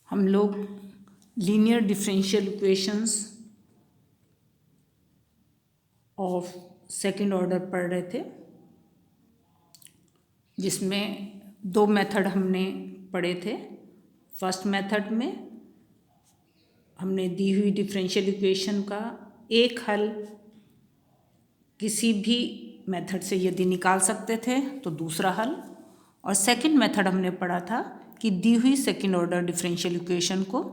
हम लोग linear differential equations of second order पढ़ रहे थे, जिसमें दो मेथड हमने पढ़े थे। फर्स्ट मेथड में हमने दी हुई डिफरेंशियल इक्वेशन का एक हल किसी भी मेथड से यदि निकाल सकते थे तो दूसरा हल, और सेकंड मेथड हमने पढ़ा था कि दी हुई सेकंड ऑर्डर डिफरेंशियल इक्वेशन को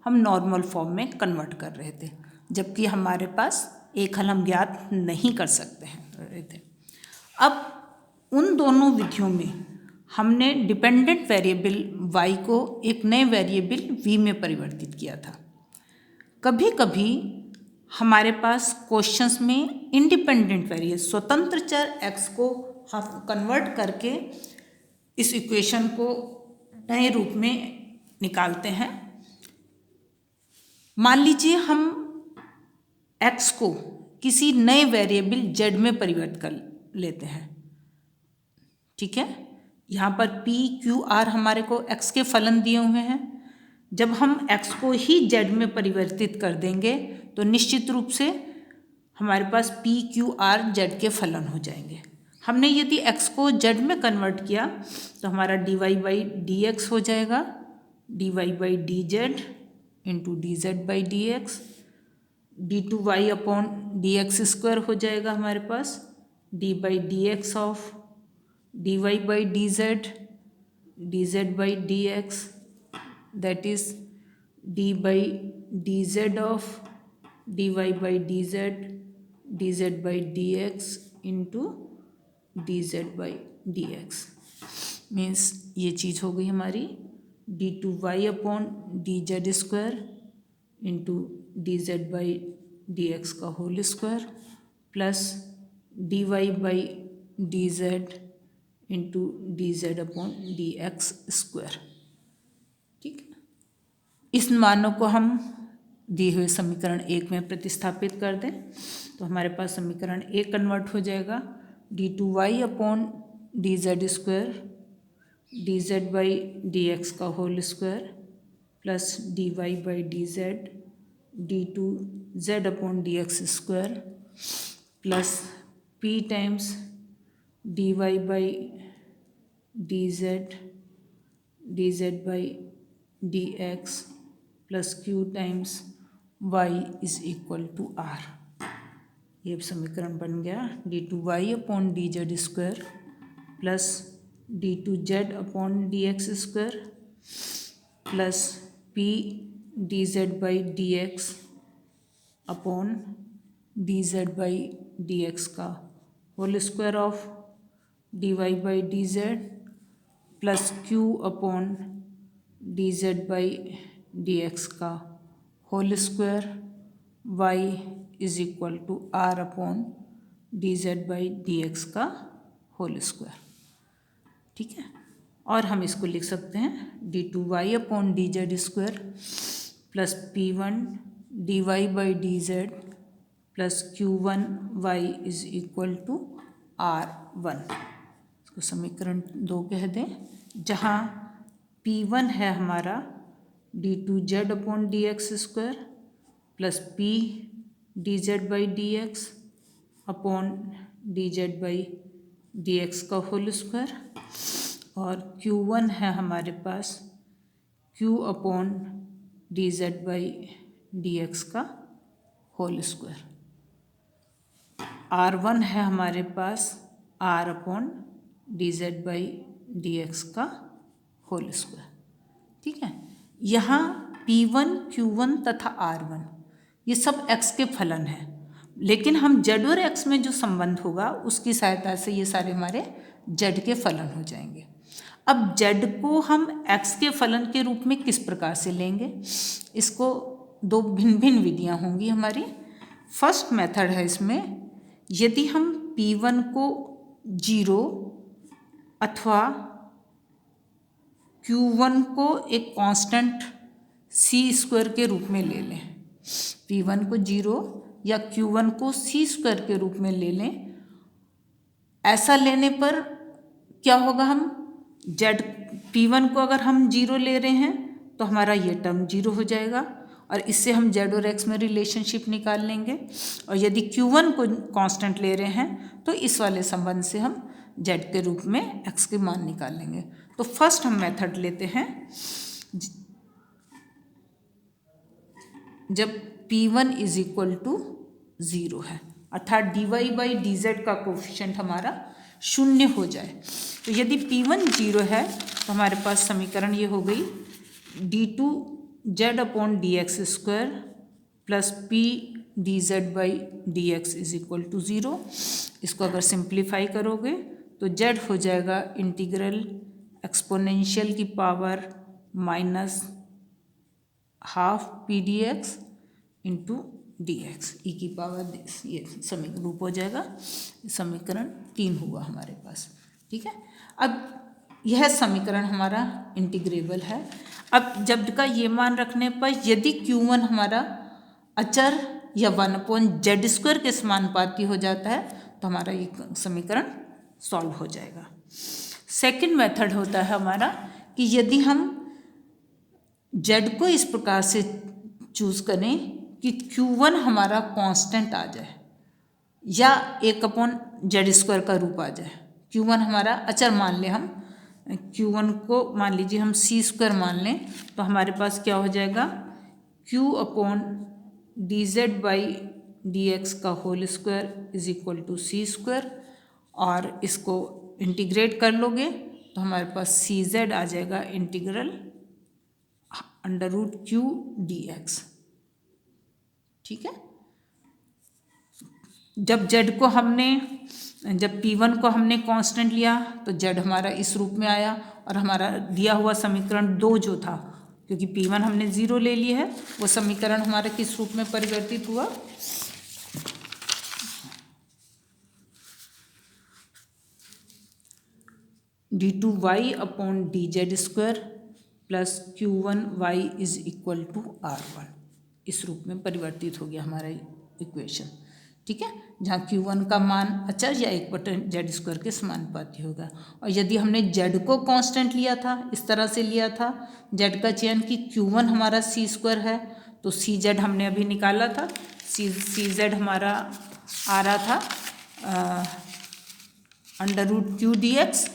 हम नॉर्मल फॉर्म में कन्वर्ट कर रहे थे, जबकि हमारे पास एक हल हम ज्ञात नहीं कर सकते हैं थे। अब उन दोनों विधियों में हमने डिपेंडेंट वेरिएबल y को एक नए वेरिएबल v में परिवर्तित किया था। कभी कभी हमारे पास क्वेश्चंस में इंडिपेंडेंट वेरिएबल स्वतंत्र चर x को हम कन्वर्ट करके इस इक्वेशन को नए रूप में निकालते हैं। मान लीजिए हम x को किसी नए वेरिएबल z में परिवर्तित कर लेते हैं, ठीक है। यहाँ पर p q r हमारे को x के फलन दिए हुए हैं। जब हम x को ही z में परिवर्तित कर देंगे तो निश्चित रूप से हमारे पास p q r z के फलन हो जाएंगे। हमने यदि x को z में कन्वर्ट किया तो हमारा dy बाई डी एक्स हो जाएगा, dy by D Z into D Z by D X, D two Y upon D X square हो जाएगा हमारे पास, D by D X of D Y by D Z by D X, that is D by D Z of D Y by D Z by D X into D Z by D X. Means ये चीज़ हो गई हमारी D two Y upon D Z square into D Z by D X का whole square plus D Y by D Z into D Z upon D X square, ठीक है। इस मानों को हम दिए हुए समीकरण एक में प्रतिस्थापित कर दें तो हमारे पास समीकरण एक कन्वर्ट हो जाएगा D two Y upon D Z square D Z by D X का whole square plus D Y by D Z D two Z upon D X square plus P times D Y by D Z by D X plus Q times Y is equal to R. ये समीकरण बन गया D two Y upon D Z square plus D two Z upon D X square plus P D Z by D X upon D Z by D X का whole square of D Y by D Z plus Q upon D Z by D X का whole square Y is equal to R upon D Z by D X का whole square, ठीक है। और हम इसको लिख सकते हैं D two Y upon D Z square plus P one D Y by D Z plus Q one Y is equal to R one. इसको समीकरण दो कह दें, जहाँ पी वन है हमारा D two Z upon D X square plus P D Z by D X upon D Z by D X का whole square, और क्यू वन है हमारे पास Q upon D Z by D X का whole square, R one है हमारे पास R upon D Z by D X का होल स्क्वायर, ठीक है। यहाँ P1, Q1 तथा R1 ये सब x के फलन हैं, लेकिन हम z और x में जो संबंध होगा उसकी सहायता से ये सारे हमारे z के फलन हो जाएंगे। अब z को हम x के फलन के रूप में किस प्रकार से लेंगे, इसको दो भिन्न भिन्न विधियाँ होंगी हमारी। फर्स्ट मेथड है इसमें, यदि हम P1 को 0 अथवा Q1 को एक कांस्टेंट c स्क्वायर के रूप में ले लें, P1 को 0 या Q1 को c स्क्वायर के रूप में ले लें, ऐसा लेने पर क्या होगा, हम z P1 को अगर हम 0 ले रहे हैं तो हमारा ये टर्म 0 हो जाएगा और इससे हम z और x में रिलेशनशिप निकाल लेंगे। और यदि Q1 को कांस्टेंट ले रहे हैं तो इस वाले संबंध से हम z के रूप में x के मान निकाल लेंगे। तो फर्स्ट हम मेथड लेते हैं, जब P1 इज इक्वल टू 0 है, अर्थात dy/dz का कोफिशिएंट हमारा 0 हो जाए। तो यदि P1 0 है तो हमारे पास समीकरण ये हो गई d2z/dx² plus p dz/dx is equal to 0। इसको अगर सिंप्लीफाई करोगे तो z हो जाएगा इंटीग्रल एक्सपोनेंशियल की power -½ p dx into dx e की पावर, ये समीकरण रूप हो जाएगा। समीकरण 3 हुआ हमारे पास। ठीक है, अब यह समीकरण हमारा इंटीग्रेबल है। अब जब का ये मान रखने पर यदि Q1 हमारा अचर या 1/z² के समानुपाती हो जाता है तो हमारा ये समीकरण सॉल्व हो जाएगा। सेकंड मेथड होता है हमारा कि यदि हम z को इस प्रकार से चूज करें कि Q1 हमारा कांस्टेंट आ जाए या 1/z² का रूप आ जाए। Q1 हमारा अचर मान लें, हम Q1 को मान लीजिए हम c² मान लें, तो हमारे पास क्या हो जाएगा Q/dz/dx का whole square is equal to c²। और इसको इंटीग्रेट कर लोगे तो हमारे पास cz आ जाएगा इंटीग्रल √Q dx। ठीक है, जब P1 को हमने कांस्टेंट लिया तो z हमारा इस रूप में आया और हमारा दिया हुआ समीकरण 2 जो था, क्योंकि P1 हमने 0 ले लिया है, वो समीकरण हमारा किस रूप में परिवर्तित हुआ, d2y/dz² plus Q1y is equal to R1, इस रूप में परिवर्तित हो गया हमारा इक्वेशन। ठीक है, जहाँ Q1 का मान अचर या 1/z² के समानुपाती होगा। और यदि हमने z को कांस्टेंट लिया था, इस तरह से लिया था z का चयन कि Q1 हमारा c² है, तो cz हमने अभी निकाला था, cz हमारा आ रहा था √Q dx।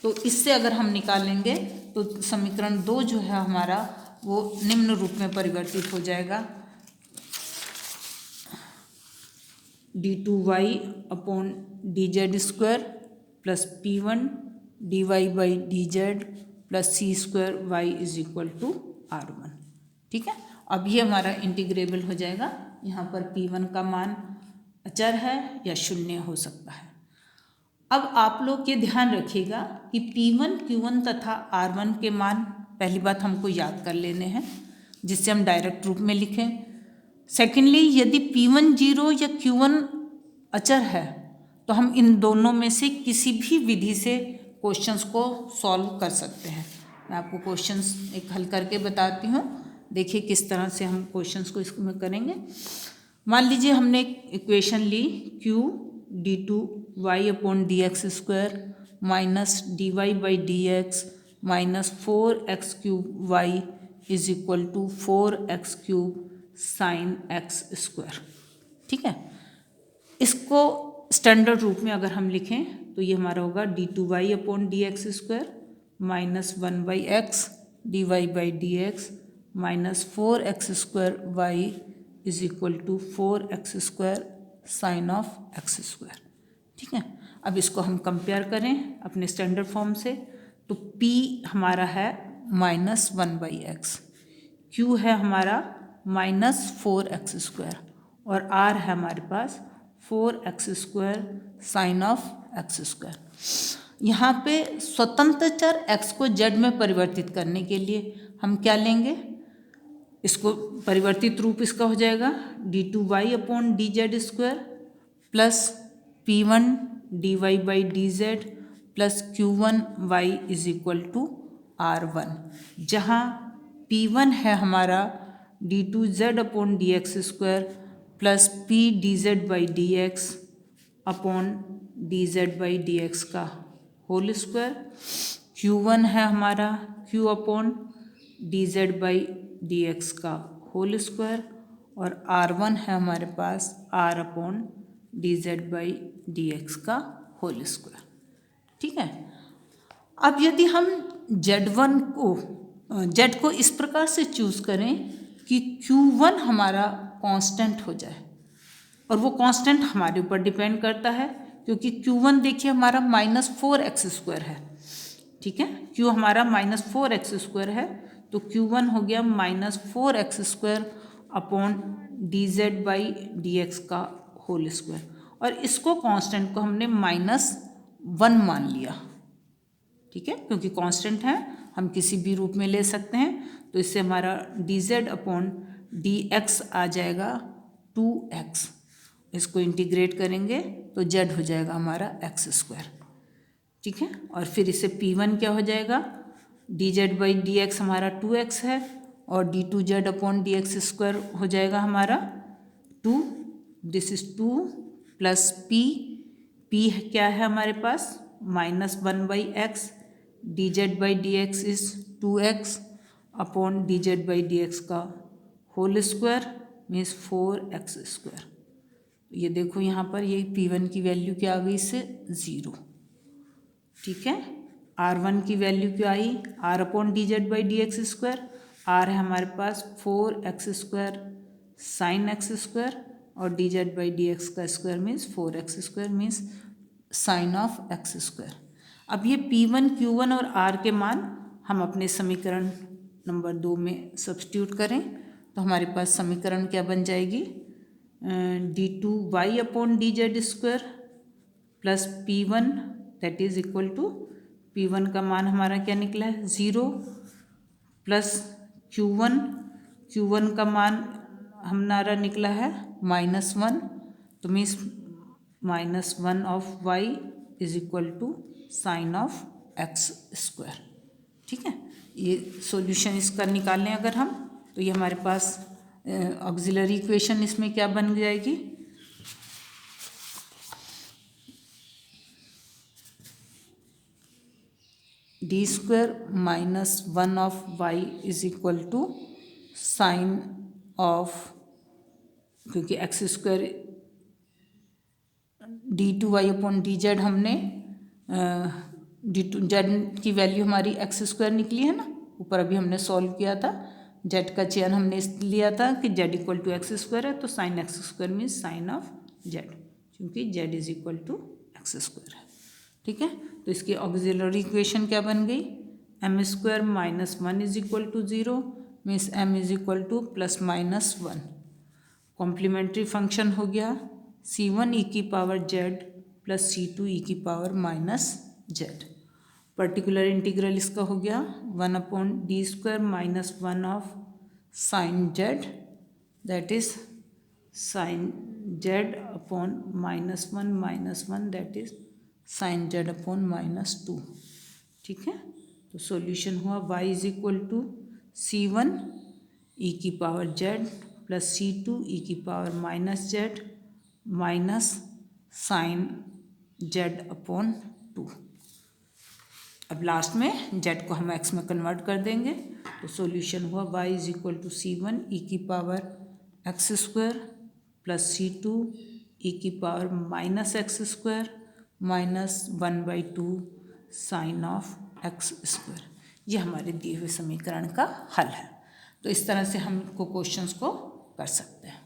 तो इससे अगर हम निकालेंगे तो समीकरण 2 जो है हमारा वो निम्न रूप में परिवर्तित हो जाएगा d2y/dz² plus P1 dy/dz plus c² is equal to R1। ठीक है, अब ये हमारा इंटीग्रेबल हो जाएगा। यहाँ पर P1 का मान अचर है या 0 हो सकता है। अब आप लोग ये ध्यान रखिएगा कि P1, Q1 तथा R1 के मान पहली बात हमको याद कर लेने हैं, जिससे हम डायरेक्ट रूप में लिखें। सेकेंडली, यदि P1 0 या Q1 अचर है तो हम इन दोनों में से किसी भी विधि से क्वेश्चंस को सॉल्व कर सकते हैं। मैं आपको क्वेश्चंस एक हल करके बताती हूँ, देखिए किस तरह से हम क्वेश्चंस को इसमें करेंगे। मान लीजिए हमने एक इक्वेशन ली Q d2y/dx² minus dy/dx minus 4x³ is equal to 4x³ sin x²। ठीक है, इसको स्टैंडर्ड रूप में अगर हम लिखें तो ये हमारा होगा d2y/dx² minus 1/x dy/dx minus 4x² is equal to 4x² sine of x²। ठीक है, अब इसको हम कंपेयर करें अपने स्टैंडर्ड फॉर्म से, तो P हमारा है -1/x, Q है हमारा -4x² और R है हमारे पास 4x² साइन ऑफ x²। यहाँ पे स्वतंत्र चर x को z में परिवर्तित करने के लिए हम क्या लेंगे, इसको परिवर्तित रूप इसका हो जाएगा d2y/dz² plus P1 dy/dz plus Q1y is equal to R1, जहाँ P1 है हमारा d2z/dx² plus p dz/dx upon dz/dx का होल स्क्वायर। Q1 है हमारा Q/dz dz/dx का होल स्क्वायर, और r1 है हमारे पास r/dz/dx का होल स्क्वायर। ठीक है। अब यदि हम z को इस प्रकार से चूज करें कि q1 हमारा कांस्टेंट हो जाए, और वो कांस्टेंट हमारे ऊपर डिपेंड करता है क्योंकि q1 देखिए हमारा -4x² है। ठीक है, q हमारा -4x² है, तो q1 हो गया -4x² अपॉन dz/dx का होल स्क्वायर, और इसको कांस्टेंट को हमने -1 मान लिया। ठीक है, क्योंकि कांस्टेंट है हम किसी भी रूप में ले सकते हैं, तो इससे हमारा dz/dx आ जाएगा 2x। इसको इंटीग्रेट करेंगे तो z हो जाएगा हमारा x²। ठीक है, और फिर इसे p1 क्या हो जाएगा, dz/dx हमारा 2x है, और d2z/dx² हो जाएगा हमारा 2। दिस इज 2 प्लस p क्या है हमारे पास -1/x, dz/dx is 2x upon dz/dx का होल स्क्वायर मीन्स 4x²। ये देखो यहाँ पर ये p1 की वैल्यू क्या आ गई, इससे 0। ठीक है, r1 की वैल्यू क्या आई, r/dz/dx², r है हमारे पास 4x² sin x², और dz/dx का square means 4x² means sine of x²। अब ये p1, q1 और r के मान हम अपने समीकरण नंबर 2 में सब्स्टिट्यूट करें तो हमारे पास समीकरण क्या बन जाएगी, d2y/dz² plus p1 that is equal to p1 का मान हमारा क्या निकला है 0, प्लस q1 का मान हमारा निकला है -1, तो means -1 of y is equal to sine of x²। ठीक है, ये सॉल्यूशन इसका निकालें अगर हम, तो ये हमारे पास ऑक्सिलरी इक्वेशन इसमें क्या बन जाएगी, d² -1 of y is equal to sine of, क्योंकि x² d2y/dz हमने z की वैल्यू हमारी x² निकली है ना, ऊपर अभी हमने सॉल्व किया था, z का चयन हमने लिया था कि z = x² है, तो sine x² means sine of z, क्योंकि z is equal to x² है। ठीक है, तो इसकी ऑक्सिलरी इक्वेशन क्या बन गई, m² -1 is equal to 0 means m is equal to +-1। Complementary function हो गया c1e⁻z plus c2e⁻−z। Particular integral इसका हो गया 1/d² -1 of sine z, that is sine z upon -1 that is sine z upon -2। ठीक है, तो सॉल्यूशन हुआ y is equal to c1e⁻z plus c2e⁻−z minus sine z upon 2। अब last में z को हम x में कन्वर्ट कर देंगे, तो सॉल्यूशन हुआ y is equal to c1e⁻x² plus c2e⁻−x² minus 1/2 sine of x²। ये हमारे दिए हुए समीकरण का हल है। तो इस तरह से हम क्वेश्चंस को कर सकते हैं।